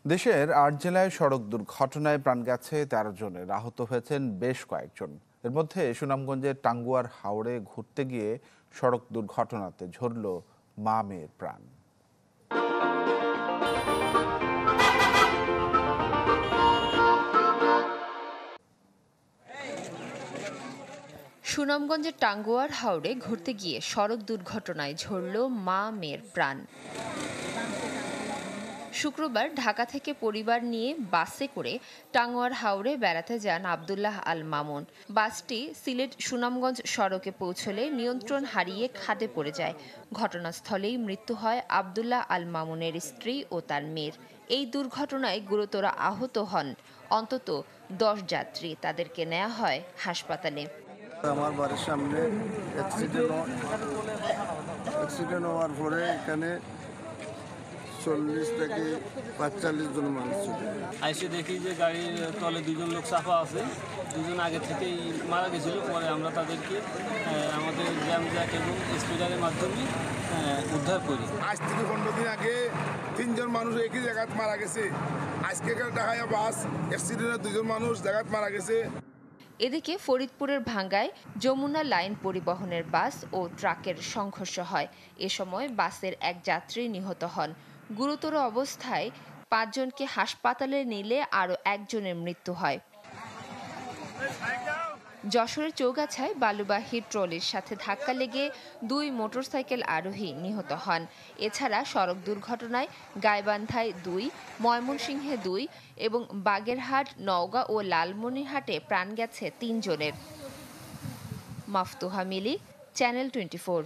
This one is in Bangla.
দেশের ৮ জেলায় সড়ক দুর্ঘটনায় প্রাণ গেছে ১৩ জনের, আহত হয়েছেন বেশ কয়েকজন। এর মধ্যে সুনামগঞ্জের টাঙ্গুয়ার হাওড়ে ঘুরতে গিয়ে সড়ক দুর্ঘটনাতে ঝরল মা মেয়ের প্রাণ। সুনামগঞ্জের টাঙ্গুয়ার হাওড়ে ঘুরতে গিয়ে সড়ক দুর্ঘটনায় ঝরল মা মেয়ের প্রাণ। শুক্রবার ঢাকা থেকে পরিবার নিয়ে বাসে করে টাঙ্গুয়ার হাওড়ে বেড়াতে যান আব্দুল্লাহ আল মামুন। বাসটি সিলেট সুনামগঞ্জ সড়কে পৌঁছলে নিয়ন্ত্রণ হারিয়ে খাদে পড়ে যায়। ঘটনাস্থলেই মৃত্যু হয় আব্দুল্লাহ আল মামুনের স্ত্রী ও তার মেয়ের। এই দুর্ঘটনায় গুরুতর আহত হন অন্তত ১০ যাত্রী। তাদেরকে নেওয়া হয় হাসপাতালে। আমার বাড়ির সামনে অ্যাক্সিডেন্ট হওয়ার পরে এখানে ৪০ থেকে ৪৫ জন মানুষ ছিল। আইসে দেখি যে গাড়ির তলে দুজন লোক চাপা আছে, দুজন আগে থেকেই মারা গেছিল। পরে আমরা তাদেরকে আমাদের জ্যাম জ্যাক এবং স্পিডারের মাধ্যমে উদ্ধার করি। আজ থেকে ১৫ দিন আগে ৩ জন মানুষ একই জায়গায় মারা গেছে। আজকে ঢাকায় বাস অ্যাক্সিডেন্টে ২ জন মানুষ জায়গায় মারা গেছে। এদিকে ফরিদপুরের ভাঙ্গায় যমুনা লাইন পরিবহনের বাস ও ট্রাকের সংঘর্ষ হয়। এ সময় বাসের এক যাত্রী নিহত হন। গুরুতর অবস্থায় ৫ জনকে হাসপাতালে নিলে আরও একজনের মৃত্যু হয়। যশোরের চৌগাছায় বালুবাহী ট্রলির সাথে ধাক্কা লেগে ২ মোটরসাইকেল আরোহী নিহত হন। এছাড়া সড়ক দুর্ঘটনায় গাইবান্ধায় ২, ময়মনসিংহে ২ এবং বাগেরহাট, নওগাঁ ও লালমনিরহাটে প্রাণ গেছে ৩ জনের। মাফতুহা মিলি, চ্যানেল 24।